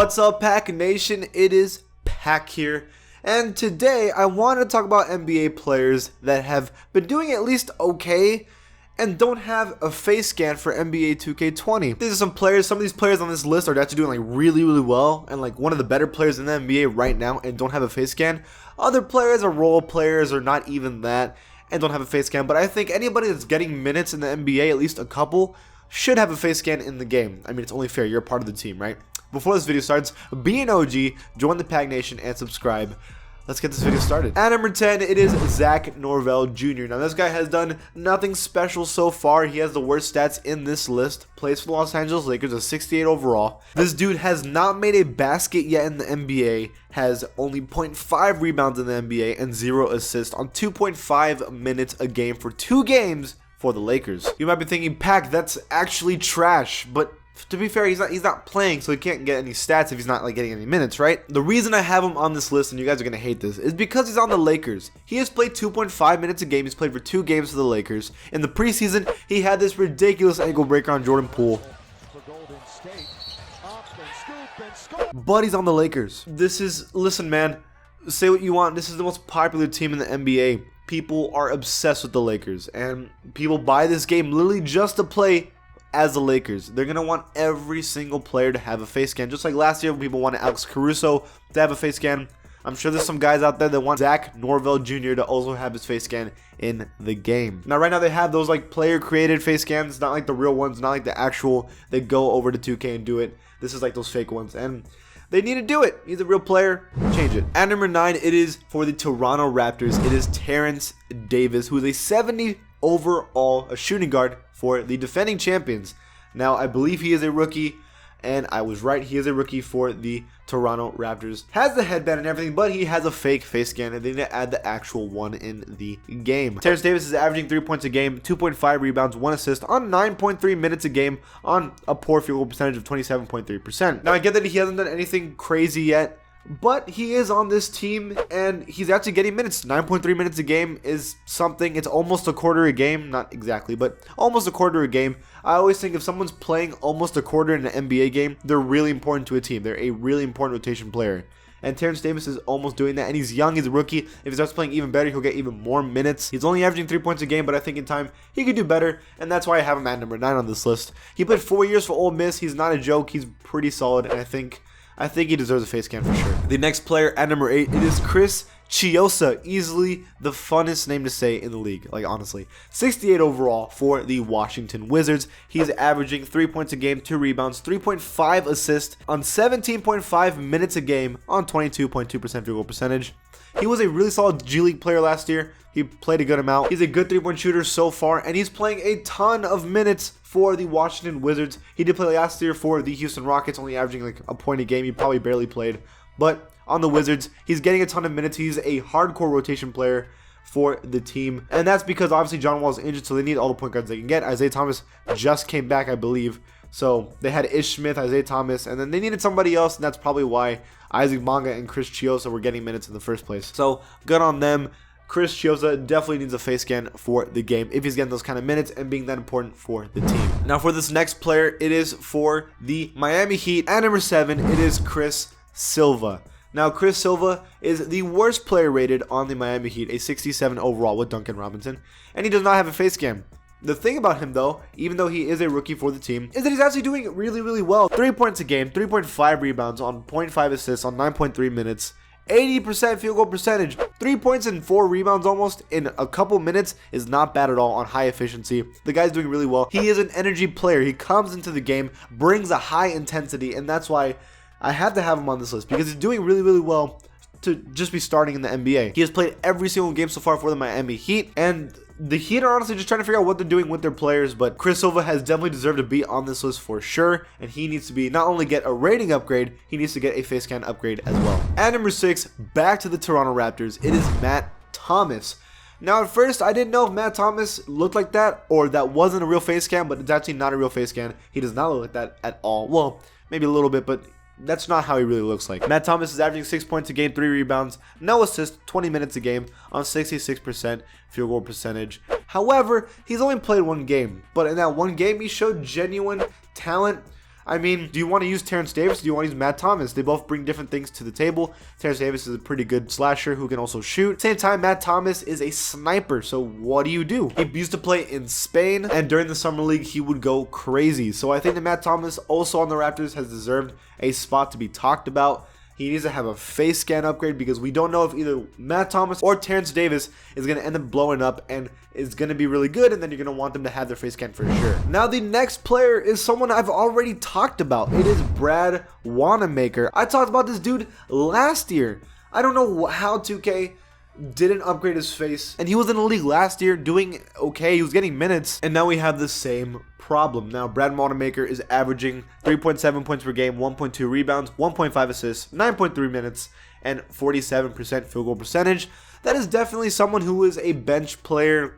What's up, Pack Nation? It is Pack here, and today I want to talk about NBA players that have been doing at least okay and don't have a face scan for NBA 2K20. These are some players. Some of these players on this list are actually doing like really well and like one of the better players in the NBA right now and don't have a face scan. Other players are role players or not even that and don't have a face scan, but I think anybody that's getting minutes in the NBA, at least a couple, should have a face scan in the game. I mean, it's only fair. You're a part of the team, right? Before this video starts, be an OG, join the Pack Nation, and subscribe. Let's get this video started. At number 10, it is Zach Norvell Jr. Now, this guy has done nothing special so far. He has the worst stats in this list. Plays for the Los Angeles Lakers, a 68 overall. This dude has not made a basket yet in the NBA, has only 0.5 rebounds in the NBA, and 0 assists on 2.5 minutes a game for 2 games for the Lakers. You might be thinking, Pack, that's actually trash, but to be fair, he's not playing, so he can't get any stats if he's not like getting any minutes, right? The reason I have him on this list, and you guys are gonna hate this, is because he's on the Lakers. He has played 2.5 minutes a game. He's played for 2 games for the Lakers. In the preseason, he had this ridiculous ankle breaker on Jordan Poole. But he's on the Lakers. Listen, man, say what you want. This is the most popular team in the NBA. People are obsessed with the Lakers, and people buy this game literally just to play as the Lakers. They're going to want every single player to have a face scan. Just like last year when people wanted Alex Caruso to have a face scan. I'm sure there's some guys out there that want Zach Norvell Jr. to also have his face scan in the game. Now, right now they have those like player created face scans, not like the real ones, not like the actual, they go over to 2K and do it. This is like those fake ones, and they need to do it. He's a real player. Change it. At number 9, it is for the Toronto Raptors. It is Terrence Davis, who is a 70 overall, a shooting guard for the defending champions. Now, I believe he is a rookie, and I was right. He is a rookie for the Toronto Raptors. Has the headband and everything, but he has a fake face scan, and they need to add the actual one in the game. Terrence Davis is averaging 3 points a game, 2.5 rebounds, 1 assist on 9.3 minutes a game on a poor field goal percentage of 27.3%. Now, I get that he hasn't done anything crazy yet, but he is on this team, and he's actually getting minutes. 9.3 minutes a game is something. It's almost a quarter a game. Not exactly, but almost a quarter a game. I always think if someone's playing almost a quarter in an NBA game, they're really important to a team. They're a really important rotation player. And Terrence Davis is almost doing that, and he's young, he's a rookie. If he starts playing even better, he'll get even more minutes. He's only averaging 3 points a game, but I think in time, he could do better, and that's why I have him at number 9 on this list. He played 4 years for Ole Miss. He's not a joke. He's pretty solid, and I think he deserves a face scan for sure. The next player at number 8, it is Chiozza, easily the funnest name to say in the league, like honestly. 68 overall for the Washington Wizards. He's averaging 3 points a game, 2 rebounds, 3.5 assists on 17.5 minutes a game on 22.2% field goal percentage. He was a really solid G League player last year. He played a good amount. He's a good 3-point shooter so far, and he's playing a ton of minutes for the Washington Wizards. He did play last year for the Houston Rockets, only averaging like a point a game. He probably barely played. But on the Wizards, he's getting a ton of minutes. He's a hardcore rotation player for the team. And that's because obviously John Wall's injured, so they need all the point guards they can get. Isaiah Thomas just came back, I believe. So they had Ish Smith, Isaiah Thomas, and then they needed somebody else, and that's probably why Isaac Bonga and Chris Chiozza were getting minutes in the first place. So good on them. Chris Chiozza definitely needs a face scan for the game if he's getting those kind of minutes and being that important for the team. Now for this next player, it is for the Miami Heat. At number 7, it is Chris Silva. Now Chris Silva is the worst player rated on the Miami Heat, a 67 overall with Duncan Robinson, and he does not have a face scan. The thing about him though, even though he is a rookie for the team, is that he's actually doing really well. 3 points a game, 3.5 rebounds on 0.5 assists on 9.3 minutes. 80% field goal percentage, 3 points and 4 rebounds almost in a couple minutes is not bad at all on high efficiency. The guy's doing really well. He is an energy player. He comes into the game, brings a high intensity, and that's why I have to have him on this list because he's doing really well to just be starting in the NBA. He has played every single game so far for the Miami Heat, and the Heat are honestly just trying to figure out what they're doing with their players, but Chris Silva has definitely deserved to be on this list for sure, and he needs to be not only get a rating upgrade, he needs to get a face scan upgrade as well. At number 6, back to the Toronto Raptors, it is Matt Thomas. Now at first, I didn't know if Matt Thomas looked like that or that wasn't a real face scan, but it's actually not a real face scan. He does not look like that at all. Well, maybe a little bit, but that's not how he really looks like. Matt Thomas is averaging 6 points a game, 3 rebounds, no assists, 20 minutes a game on 66% field goal percentage. However, he's only played 1 game, but in that 1 game, he showed genuine talent. I mean, do you want to use Terrence Davis? Do you want to use Matt Thomas? They both bring different things to the table. Terrence Davis is a pretty good slasher who can also shoot. Same time, Matt Thomas is a sniper. So what do? He used to play in Spain, and during the summer league, he would go crazy. So I think that Matt Thomas, also on the Raptors, has deserved a spot to be talked about. He needs to have a face scan upgrade because we don't know if either Matt Thomas or Terrence Davis is going to end up blowing up and is going to be really good, and then you're going to want them to have their face scan for sure. Now, the next player is someone I've already talked about. It is Brad Wanamaker. I talked about this dude last year. I don't know how 2K didn't upgrade his face, and he was in the league last year doing okay. He was getting minutes, and now we have the same problem. Now Brad Wanamaker is averaging 3.7 points per game, 1.2 rebounds, 1.5 assists, 9.3 minutes, and 47% field goal percentage. That is definitely someone who is a bench player,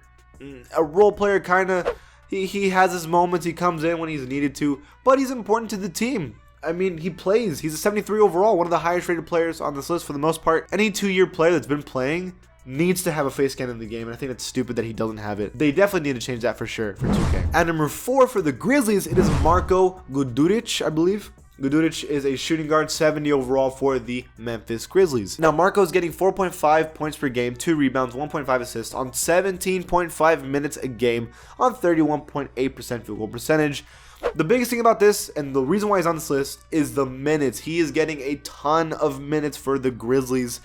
a role player kind of. He has his moments, he comes in when he's needed to, but he's important to the team. I mean, he plays. He's a 73 overall, one of the highest rated players on this list for the most part. Any 2-year player that's been playing needs to have a face scan in the game, and I think it's stupid that he doesn't have it. They definitely need to change that for sure for 2K. At number 4 for the Grizzlies, it is Marko Guduric, I believe. Guduric is a shooting guard, 70 overall for the Memphis Grizzlies. Now, Marko is getting 4.5 points per game, 2 rebounds, 1.5 assists on 17.5 minutes a game on 31.8% field goal percentage. The biggest thing about this, and the reason why he's on this list, is the minutes. He is getting a ton of minutes for the Grizzlies.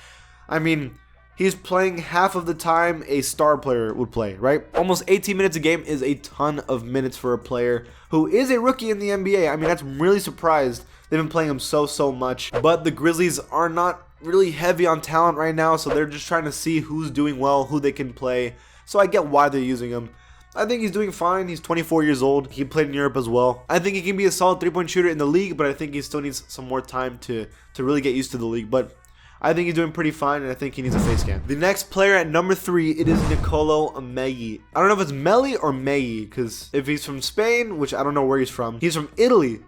I mean, he's playing half of the time a star player would play, right? Almost 18 minutes a game is a ton of minutes for a player who is a rookie in the NBA. I mean, I'm really surprised they've been playing him so much. But the Grizzlies are not really heavy on talent right now, so they're just trying to see who's doing well, who they can play. So I get why they're using him. I think he's doing fine. He's 24 years old. He played in Europe as well. I think he can be a solid 3-point shooter in the league, but I think he still needs some more time to really get used to the league. But I think he's doing pretty fine, and I think he needs a face scan. The next player at number 3, it is Nicolo Melli. I don't know if it's Melli or Melli, because if he's from Spain, which I don't know where he's from Italy.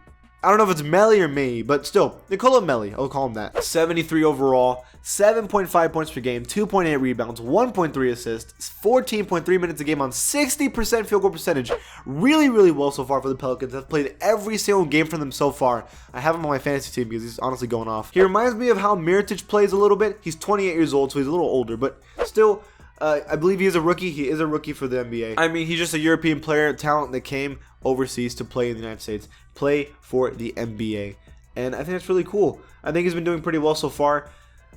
I don't know if it's Melli or Melli, but still, Nicolo Melli, I'll call him that. 73 overall, 7.5 points per game, 2.8 rebounds, 1.3 assists, 14.3 minutes a game on 60% field goal percentage. Really well so far for the Pelicans. I've played every single game for them so far. I have him on my fantasy team because he's honestly going off. He reminds me of how Mirotic plays a little bit. He's 28 years old, so he's a little older, but still, I believe he is a rookie. He is a rookie for the NBA. I mean, he's just a European player, talent that came overseas to play in the United States, play for the NBA. And I think that's really cool. I think he's been doing pretty well so far.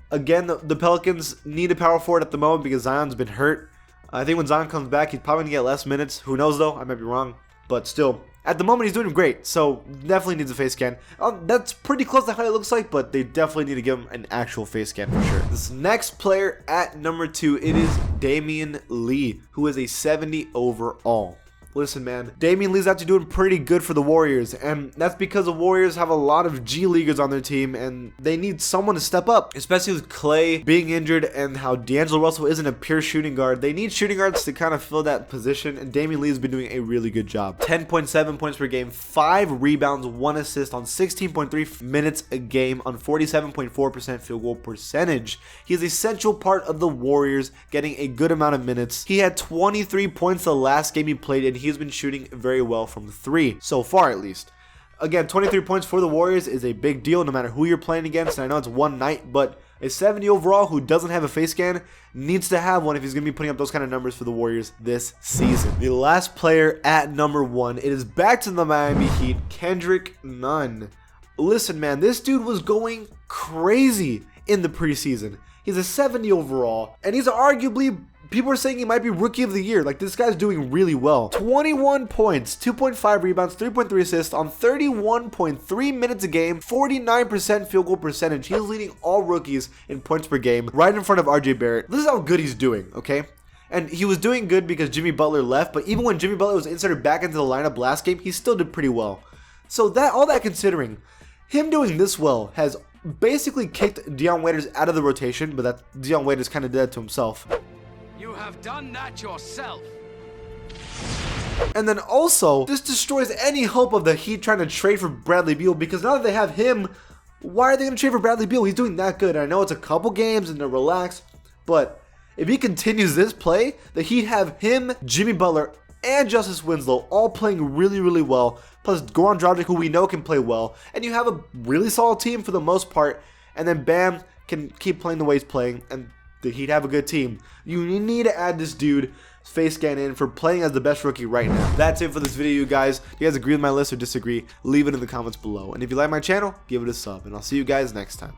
Again, the Pelicans need a power forward at the moment because Zion's been hurt. I think when Zion comes back, he's probably going to get less minutes. Who knows, though? I might be wrong. But still, at the moment, he's doing great. So, definitely needs a face scan. That's pretty close to how it looks like, but they definitely need to give him an actual face scan for sure. This next player at number 2, it is Damion Lee, who is a 70 overall. Listen, man, Damion Lee's actually doing pretty good for the Warriors, and that's because the Warriors have a lot of G Leaguers on their team, and they need someone to step up, especially with Clay being injured and how D'Angelo Russell isn't a pure shooting guard. They need shooting guards to kind of fill that position, and Damion Lee has been doing a really good job. 10.7 points per game, 5 rebounds, 1 assist on 16.3 minutes a game on 47.4% field goal percentage. He is a central part of the Warriors, getting a good amount of minutes. He had 23 points the last game he played, and he's been shooting very well from 3 so far, at least. Again, 23 points for the Warriors is a big deal no matter who you're playing against, and I know it's one night, but a 70 overall who doesn't have a face scan needs to have one if he's going to be putting up those kind of numbers for the Warriors this season. The last player at number 1, it is back to the Miami Heat, Kendrick Nunn. Listen, man, this dude was going crazy in the preseason. He's a 70 overall, and he's arguably, people are saying he might be rookie of the year. Like, this guy's doing really well. 21 points, 2.5 rebounds, 3.3 assists on 31.3 minutes a game, 49% field goal percentage. He's leading all rookies in points per game, right in front of RJ Barrett. This is how good he's doing, okay? And he was doing good because Jimmy Butler left, but even when Jimmy Butler was inserted back into the lineup last game, he still did pretty well. So all that considering, him doing this well has basically kicked Dion Waiters out of the rotation, but that Dion Waiters kind of did that to himself. You have done that yourself. And then also, this destroys any hope of the Heat trying to trade for Bradley Beal, because now that they have him, why are they going to trade for Bradley Beal? He's doing that good. I know it's a couple games and they're relaxed, but if he continues this play, the Heat have him, Jimmy Butler, and Justice Winslow all playing really well, plus Goran Dragic, who we know can play well, and you have a really solid team for the most part, and then Bam can keep playing the way he's playing, and he'd have a good team. You need to add this dude, Facescan, in for playing as the best rookie right now. That's it for this video, you guys. If you guys agree with my list or disagree, leave it in the comments below. And if you like my channel, give it a sub, and I'll see you guys next time.